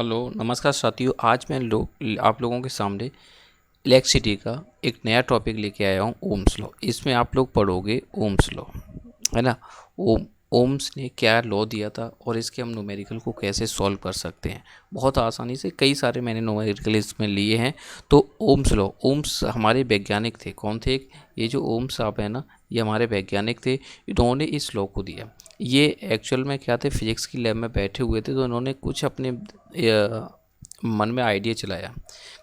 Hello नमस्कार साथियों। आज मैं आप लोगों के सामने इलेक्ट्रिसिटी का एक नया टॉपिक लेके आया हूँ, ओम्स लॉ। इसमें आप लोग पढ़ोगे ओम्स लॉ, है ना। ओम्स ने क्या लॉ दिया था और इसके हम न्यूमेरिकल को कैसे सॉल्व कर सकते हैं बहुत आसानी से। कई सारे मैंने न्यूमेरिकल इसमें लिए हैं। तो ओम्स लॉ, ओम्स हमारे वैज्ञानिक थे। कौन थे? ये जो ओम्स साहब है ना, ये हमारे वैज्ञानिक थे। इन्होंने इस लॉ को दिया। ये एक्चुअल में क्या थे, फिजिक्स की लैब में बैठे हुए थे, तो इन्होंने कुछ अपने मन में आइडिया चलाया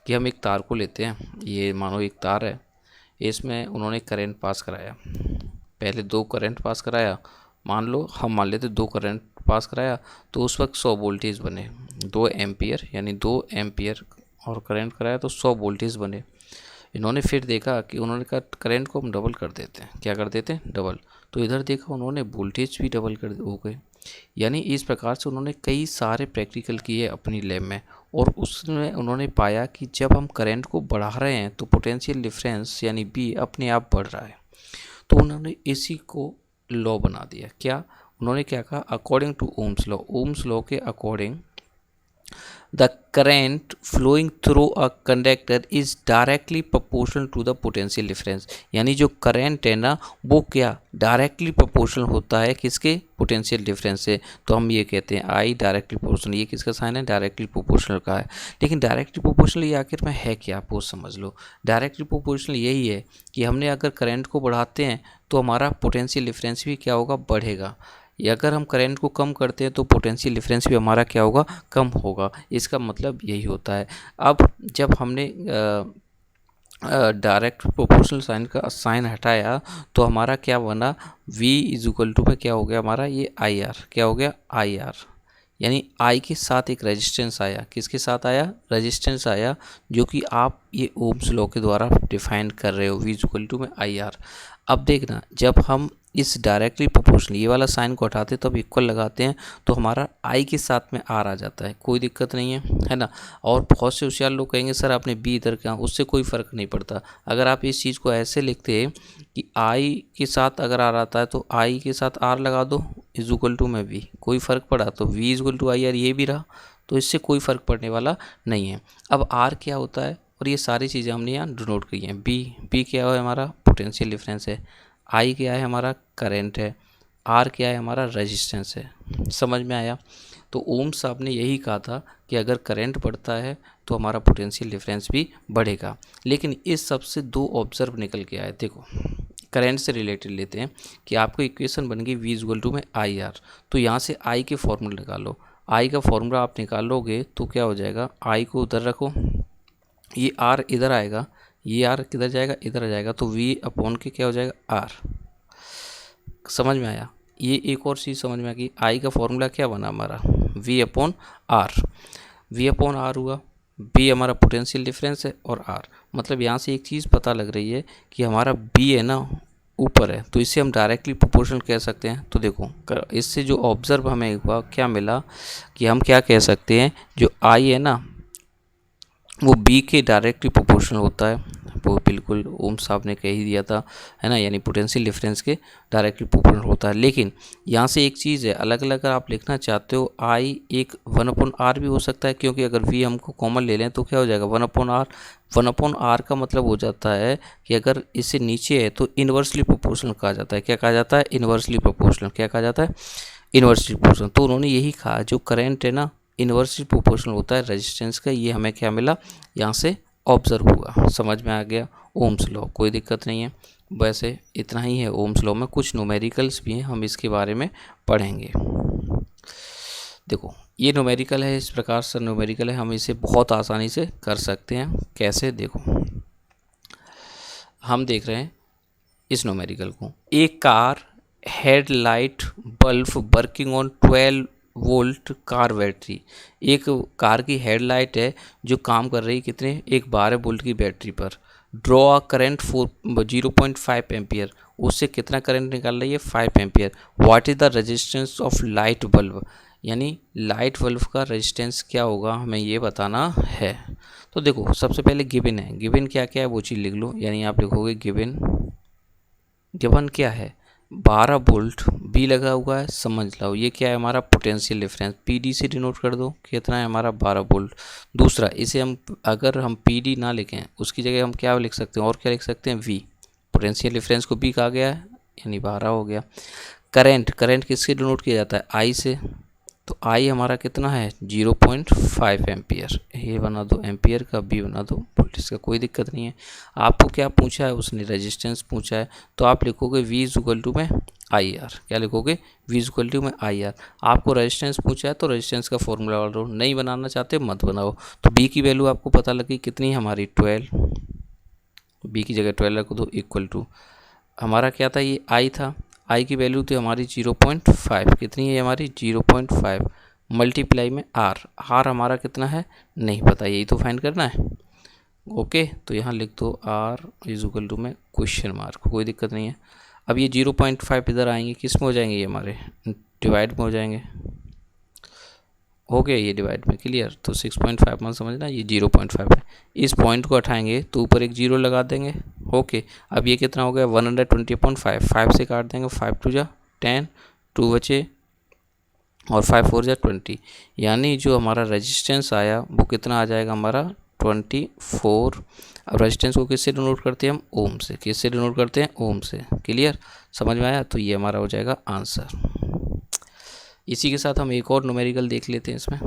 कि हम एक तार को लेते हैं। ये मानो एक तार है, इसमें उन्होंने करंट पास कराया। पहले दो करंट पास कराया, मान लेते दो करंट पास कराया, तो उस वक्त 100 वोल्टेज बने। 2 एम्पियर यानी 2 एम्पियर और करंट कराया तो 100 वोल्टेज बने। इन्होंने फिर देखा कि उन्होंने कहा करंट को हम डबल कर देते हैं। क्या कर देते हैं? डबल। तो इधर देखा उन्होंने, वोल्टेज भी डबल कर हो गए। यानी इस प्रकार से उन्होंने कई सारे प्रैक्टिकल किए अपनी लैब में, और उसमें उन्होंने पाया कि जब हम करंट को बढ़ा रहे हैं तो पोटेंशियल डिफरेंस यानी बी अपने आप बढ़ रहा है। तो उन्होंने इसी को लॉ बना दिया। क्या उन्होंने क्या कहा? According to Ohm's law, Ohm's law के according the current flowing through a conductor is directly proportional to the potential difference। यानी जो करंट है ना, वो क्या डायरेक्टली प्रोपोर्शनल होता है किसके? पोटेंशियल डिफरेंस से। तो हम ये कहते हैं आई डायरेक्टली प्रोपोर्शनल। ये किसका साइन है? डायरेक्टली प्रोपोर्शनल का है। लेकिन डायरेक्टली प्रोपोर्शनल ये आखिर में है क्या, आप वो समझ लो। डायरेक्टली प्रोपोर्शनल यही है कि हमने अगर करंट को बढ़ाते हैं तो हमारा पोटेंशियल डिफरेंस भी क्या होगा? बढ़ेगा। या अगर हम करंट को कम करते हैं तो पोटेंशियल डिफरेंस भी हमारा क्या होगा? कम होगा। इसका मतलब यही होता है। अब जब हमने डायरेक्ट प्रोपोर्शनल साइन का साइन हटाया तो हमारा क्या बना? v इज इक्वल टू में क्या हो गया हमारा? ये आई आर। क्या हो गया? I R. यानी आई के साथ एक रेजिस्टेंस आया। किसके साथ आया? रेजिस्टेंस आया, जो कि आप ये ओम्स लॉ के द्वारा डिफाइन कर रहे हो, v इज इक्वल टू में आई आर। अब देखना, जब हम इस डायरेक्टली प्रोपोर्शनल ये वाला साइन को हटाते हैं तो अब इक्वल लगाते हैं तो हमारा आई के साथ में आर आ जाता है। कोई दिक्कत नहीं है ना। और बहुत से होशियार लोग कहेंगे सर आपने बी इधर क्या, उससे कोई फ़र्क नहीं पड़ता। अगर आप इस चीज़ को ऐसे लिखते हैं कि आई के साथ अगर आर आता है तो आई के साथ आर लगा दो इज इक्वल टू में वी, कोई फ़र्क पड़ा तो V is equal to I R, ये भी रहा, तो इससे कोई फ़र्क पड़ने वाला नहीं है। अब आर क्या होता है, और ये सारी चीज़ें हमने यहाँ डिनोट की हैं। बी क्या है? हमारा पोटेंशियल डिफरेंस है। आई क्या है? हमारा करंट है। आर क्या है? हमारा रेजिस्टेंस है। समझ में आया? तो ओम्स साहब ने यही कहा था कि अगर करंट बढ़ता है तो हमारा पोटेंशियल डिफरेंस भी बढ़ेगा। लेकिन इस सब से दो ऑब्जर्व निकल के आए। देखो, करंट से रिलेटेड लेते हैं कि आपको इक्वेशन बन गई v इक्वल टू में आई आर। तो यहाँ से आई के फॉर्मूला निकालो। आई का फॉर्मूला आप निकालोगे तो क्या हो जाएगा? आई को उधर रखो, ये आर इधर आएगा, ये आर किधर जाएगा? इधर आ जाएगा। तो v अपॉन के क्या हो जाएगा? आर। समझ में आया? ये एक और चीज़ समझ में आ गई। आई का फॉर्मूला क्या बना हमारा? v upon R. v upon R हुआ, b हमारा पोटेंशियल डिफरेंस है और r। मतलब यहाँ से एक चीज़ पता लग रही है कि हमारा b है ना ऊपर है, तो इसे हम डायरेक्टली प्रोपोर्शनल कह सकते हैं। तो देखो इससे जो ऑब्जर्व हमें एक बार क्या मिला कि हम क्या कह सकते हैं, जो i है ना वो b के डायरेक्टली प्रोपोर्शनल होता है। वो बिल्कुल ओम साहब ने कह ही दिया था, है ना। यानी पोटेंशियल डिफरेंस के डायरेक्टली प्रोपोर्शनल होता है। लेकिन यहाँ से एक चीज़ है, अलग अलग अगर आप लिखना चाहते हो, आई एक 1/r भी हो सकता है, क्योंकि अगर v हमको कॉमन ले लें तो क्या हो जाएगा? 1/r। 1/r का मतलब हो जाता है कि अगर इससे नीचे है तो इन्वर्सली प्रोपोर्शनल कहा जाता है। क्या कहा जाता है? Inversely proportional. क्या कहा जाता है? Inversely proportional. तो उन्होंने यही कहा, जो करंट है ना इन्वर्सली प्रोपोर्शनल होता है रेजिस्टेंस का। ये हमें क्या मिला? यहाँ से ऑब्जर्व हुआ। समझ में आ गया? ओम्स लॉ, कोई दिक्कत नहीं है। वैसे इतना ही है ओम्स लॉ में। कुछ न्यूमेरिकल्स भी हैं, हम इसके बारे में पढ़ेंगे। देखो ये न्यूमेरिकल है, इस प्रकार से न्यूमेरिकल है, हम इसे बहुत आसानी से कर सकते हैं। कैसे? देखो हम देख रहे हैं इस न्यूमेरिकल को। एक car headlight bulb working on 12 volt car battery. एक कार की हेडलाइट है जो काम कर रही है कितने? एक 12 वोल्ट की बैटरी पर। Draw a current 0.5 ampere. उससे कितना करंट निकाल रही है? 5 ampere. What is the resistance of light bulb? यानी लाइट बल्ब का रेजिस्टेंस क्या होगा, हमें ये बताना है। तो देखो सबसे पहले गिवन है। गिवन क्या क्या है वो चीज़ लिख लो। यानी आप लिखोगे गिवन। गिवन क्या है? 12 वोल्ट बी लगा हुआ है, समझ लो ये क्या है हमारा पोटेंशियल डिफरेंस, पीडी से डिनोट कर दो, कितना है हमारा 12 वोल्ट। दूसरा इसे हम अगर हम पीडी ना लिखें उसकी जगह हम क्या लिख सकते हैं, और क्या लिख सकते हैं, वी, पोटेंशियल डिफरेंस को बी कहा गया है यानी 12 हो गया। करंट, करंट किससे डिनोट किया जाता है, आई से, तो आई हमारा कितना है 0.5 एम्पियर, ये बना दो एम्पियर का, बी बना दो वोल्टेज का, कोई दिक्कत नहीं है। आपको क्या पूछा है, उसने रेजिस्टेंस पूछा है, तो आप लिखोगे V इक्वल टू में आई आर, क्या लिखोगे V इक्वल टू में आई आर। आपको रेजिस्टेंस पूछा है तो रेजिस्टेंस का फॉर्मूला वालो, नहीं बनाना चाहते मत बनाओ। तो B की वैल्यू आपको पता लगी कितनी है हमारी 12, B की जगह 12 रख दो, इक्वल टू हमारा क्या था, ये I था, आई की वैल्यू थी हमारी 0.5, कितनी है हमारी 0.5, मल्टीप्लाई में आर, आर हमारा कितना है नहीं पता, यही तो फाइंड करना है। ओके, तो यहाँ लिख दो आर इज इक्वल टू में क्वेश्चन मार्क, कोई दिक्कत नहीं है। अब ये 0.5 इधर आएंगे, किस में हो जाएंगे, ये हमारे डिवाइड में हो जाएंगे, हो गया ये डिवाइड में, क्लियर। तो 6.5 मान समझना, ये 0.5 है, इस पॉइंट को हटाएंगे तो ऊपर एक जीरो लगा देंगे। ओके, अब ये कितना हो गया 120.5, 5 से काट देंगे, 5 टू जा 10, 2 बचे और 5 4 जा 20, यानी जो हमारा रेजिस्टेंस आया वो कितना आ जाएगा हमारा 24। अब रेजिस्टेंस को किससे डिनोट करते हैं हम, ओम से, किससे डिनोट करते हैं, ओम से, क्लियर, समझ में आया। तो ये हमारा हो जाएगा आंसर। इसी के साथ हम एक और न्यूमेरिकल देख लेते हैं इसमें।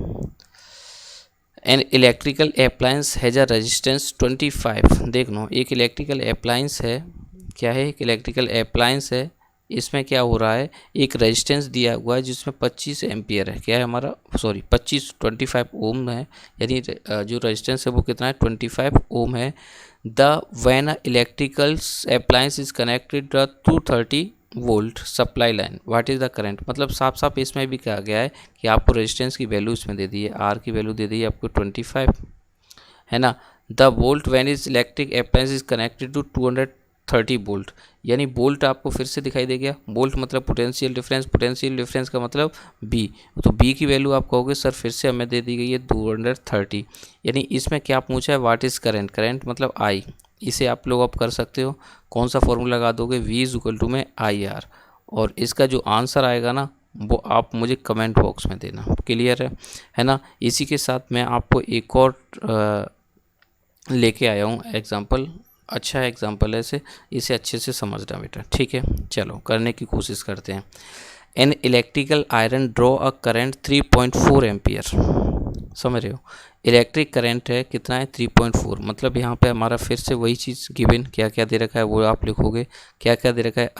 An electrical appliance has a resistance 25, देख लो एक इलेक्ट्रिकल अप्लायंस है, क्या है, एक इलेक्ट्रिकल अप्लायंस है, इसमें क्या हो रहा है, एक रेजिस्टेंस दिया हुआ है जिसमें 25 एम्पियर है, क्या है हमारा, सॉरी 25 ओम है, यानी जो रेजिस्टेंस है वो कितना है 25 ओम है। The when a electrical appliance is connected to 230 volt supply line, what is the current, मतलब साफ साफ इसमें भी कहा गया है कि आपको रेजिस्टेंस की वैल्यू इसमें दे दी है, आर की वैल्यू दे दी है आपको 25, है ना। The volt when is electric appliance is connected to 230 volt, यानी वोल्ट आपको फिर से दिखाई दे गया, वोल्ट मतलब पोटेंशियल डिफरेंस, पोटेंशियल डिफरेंस का मतलब बी, तो बी की वैल्यू आप कहोगे सर फिर से हमें दे दी गई है 230, यानी इसमें क्या पूछा है, व्हाट इज़ करंट, करंट मतलब आई, इसे आप लोग अब कर सकते हो, कौन सा फॉर्मूला लगा दोगे, V इज इक्वल टू में आई आर, और इसका जो आंसर आएगा ना वो आप मुझे कमेंट बॉक्स में देना, क्लियर है ना। इसी के साथ मैं आपको एक और लेके आया हूँ एग्जाम्पल, अच्छा एग्जाम्पल है, इसे अच्छे से समझना बेटा, ठीक है, चलो करने की कोशिश करते हैं। An electrical iron draw a current 3.4 ampere, समझ रहे हो, इलेक्ट्रिक करंट है कितना है 3.4, मतलब यहाँ पे हमारा फिर से वही चीज़ गिवन, क्या क्या दे रखा है वो आप लिखोगे, क्या क्या दे रखा है,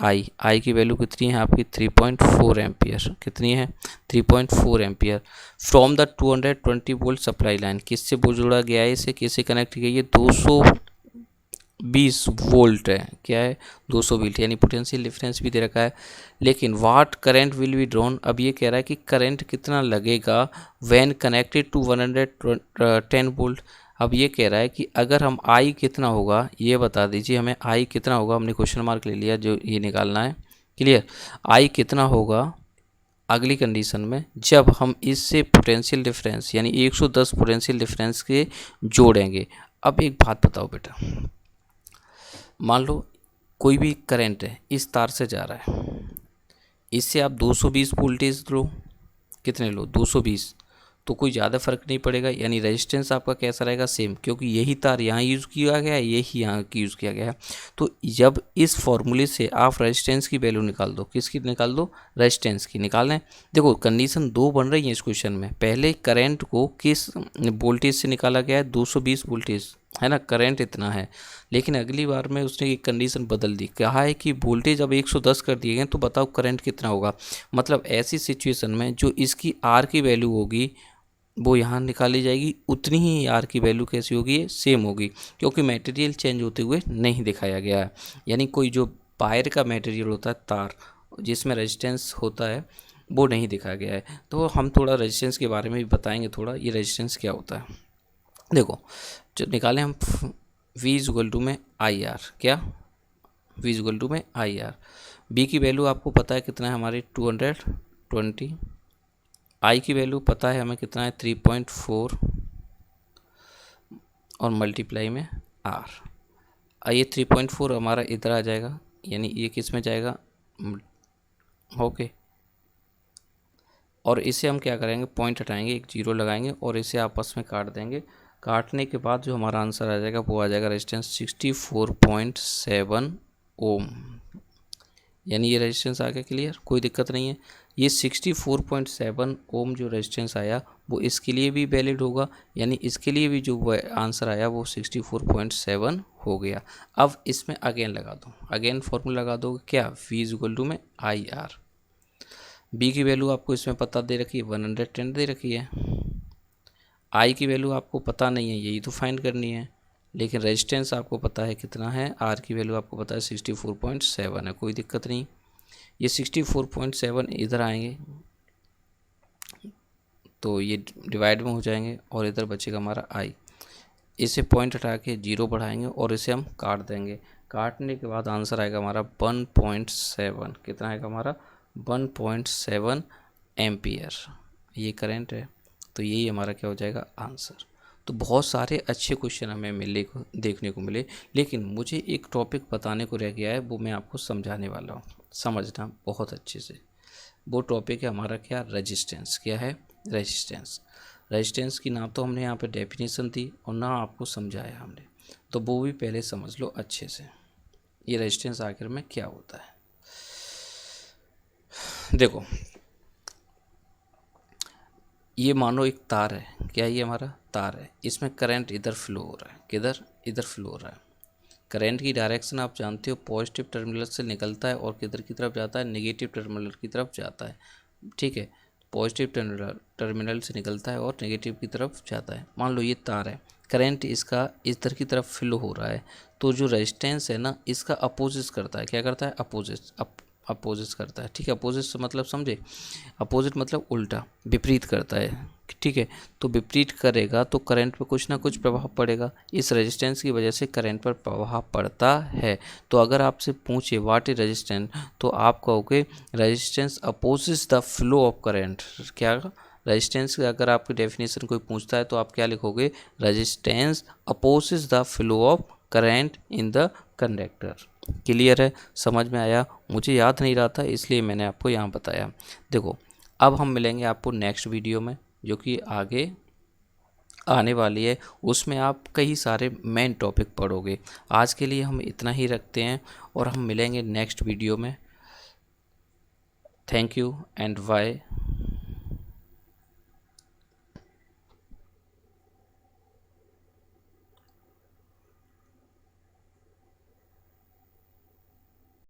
आई की वैल्यू कितनी है आपकी 3.4 एम्पियर, कितनी है 3.4 ampere, from the 220 volt supply line, किससे जोड़ा गया है, इसे किससे कनेक्ट किया, ये 220 वोल्ट है, क्या है 200 वोल्ट, यानी पोटेंशियल डिफरेंस भी दे रखा है। लेकिन वाट करंट विल बी ड्रॉन, अब ये कह रहा है कि करंट कितना लगेगा व्हेन कनेक्टेड टू 110 वोल्ट। अब ये कह रहा है कि अगर हम आई कितना होगा ये बता दीजिए हमें, आई कितना होगा, हमने क्वेश्चन मार्क ले लिया, जो ये निकालना है, क्लियर, आई कितना होगा अगली कंडीशन में जब हम इससे पोटेंशियल डिफरेंस यानी 110 पोटेंशियल डिफरेंस के जोड़ेंगे। अब एक बात बताओ बेटा, मान लो कोई भी करंट है इस तार से जा रहा है, इससे आप 220 वोल्टेज लो, कितने लो 220, तो कोई ज़्यादा फर्क नहीं पड़ेगा, यानी रेजिस्टेंस आपका कैसा रहेगा सेम, क्योंकि यही तार यहाँ यूज़ किया गया है, यही यहाँ की यूज़ किया गया है। तो जब इस फॉर्मूले से आप रेजिस्टेंस की वैल्यू निकाल दो, किसकी निकाल दो, रेजिस्टेंस की निकाल लें। देखो कंडीशन दो बन रही है इस क्वेश्चन में, पहले करंट को किस वोल्टेज से निकाला गया है 220 वोल्टेज, है ना, करंट इतना है, लेकिन अगली बार में उसने एक कंडीशन बदल दी, कहा है कि वोल्टेज अब 110 कर दिए गए, तो बताओ करंट कितना होगा। मतलब ऐसी सिचुएशन में जो इसकी आर की वैल्यू होगी वो यहाँ निकाली जाएगी, उतनी ही आर की वैल्यू कैसी होगी, सेम होगी, क्योंकि मटेरियल चेंज होते हुए नहीं दिखाया गया है। यानी कोई जो वायर का मटेरियल होता है, तार जिसमें रेजिस्टेंस होता है, वो नहीं दिखाया गया है। तो हम थोड़ा रेजिस्टेंस के बारे में भी बताएंगे, थोड़ा ये रेजिस्टेंस क्या होता है। देखो जो निकालें हम V इक्वल टू में आई आर, क्या V इक्वल टू में आई आर, बी की वैल्यू आपको पता है कितना है हमारी 220, आई की वैल्यू पता है हमें कितना है 3.4 और मल्टीप्लाई में आर, ये 3.4 हमारा इधर आ जाएगा, यानी ये किस में जाएगा ओके। और इसे हम क्या करेंगे, पॉइंट हटाएंगे, एक जीरो लगाएंगे और इसे आपस में काट देंगे। काटने के बाद जो हमारा आंसर आ जाएगा वो आ जाएगा रेजिस्टेंस 64.7 ओम। यानी ये रेजिस्टेंस आ गया क्लियर, कोई दिक्कत नहीं है। ये 64.7 ओम जो रेजिस्टेंस आया वो इसके लिए भी वैलिड होगा, यानी इसके लिए भी जो आंसर आया वो 64.7 हो गया। अब इसमें अगेन लगा दो, अगेन फॉर्मूला लगा दो क्या, V इक्वल टू में IR। बी की वैल्यू आपको इसमें पता दे रखी है 110 दे रखी है, आई की वैल्यू आपको पता नहीं है, यही तो फाइंड करनी है। लेकिन रेजिस्टेंस आपको पता है कितना है, आर की वैल्यू आपको पता है 64.7 है, कोई दिक्कत नहीं। ये 64.7 इधर आएंगे तो ये डिवाइड में हो जाएंगे और इधर बचेगा हमारा आई। इसे पॉइंट हटा के जीरो बढ़ाएंगे और इसे हम काट देंगे। काटने के बाद आंसर आएगा हमारा 1.7। कितना आएगा हमारा 1.7 एम्पियर, ये करंट है। तो यही हमारा क्या हो जाएगा आंसर। तो बहुत सारे अच्छे क्वेश्चन हमें मिलने को देखने को मिले, लेकिन मुझे एक टॉपिक बताने को रह गया है, वो मैं आपको समझाने वाला हूँ, समझना बहुत अच्छे से। वो टॉपिक है हमारा क्या, रेजिस्टेंस। क्या है, रेजिस्टेंस। रेजिस्टेंस की ना तो हमने यहाँ पे डेफिनेशन दी और ना आपको समझाया हमने, तो वो भी पहले समझ लो अच्छे से, ये रेजिस्टेंस आखिर में क्या होता है। देखो ये मानो एक तार है, क्या ये हमारा तार है, इसमें करंट इधर फ्लो हो रहा है, किधर, इधर फ्लो हो रहा है। करंट की डायरेक्शन आप जानते हो, पॉजिटिव टर्मिनल से निकलता है और किधर की तरफ जाता है, नेगेटिव टर्मिनल की तरफ जाता है। ठीक है, पॉजिटिव टर्मिनल से निकलता है और नेगेटिव की तरफ जाता है। मान लो ये तार है, करंट इसका इधर की तरफ फ्लो हो रहा है, तो जो रेजिस्टेंस है ना इसका अपोजिट करता है, क्या करता है, अपोजिट करता है। ठीक है, अपोजिट से मतलब समझे, अपोजिट मतलब उल्टा, विपरीत करता है। ठीक है, तो विपरीत करेगा तो करंट पर कुछ ना कुछ प्रभाव पड़ेगा, इस रेजिस्टेंस की वजह से करंट पर प्रभाव पड़ता है। तो अगर आपसे पूछे व्हाट इज रेजिस्टेंस, तो आप कहोगे resistance opposites the flow of current. क्या, रेजिस्टेंस अगर आपकी डेफिनेशन कोई पूछता है तो आप क्या लिखोगे, resistance opposites the flow of current in the conductor. Clear है, समझ में आया। मुझे याद नहीं रहा था इसलिए मैंने आपको यहाँ बताया। देखो अब हम मिलेंगे आपको नेक्स्ट वीडियो में, जो कि आगे आने वाली है, उसमें आप कई सारे मेन टॉपिक पढ़ोगे। आज के लिए हम इतना ही रखते हैं और हम मिलेंगे नेक्स्ट वीडियो में। Thank you and bye.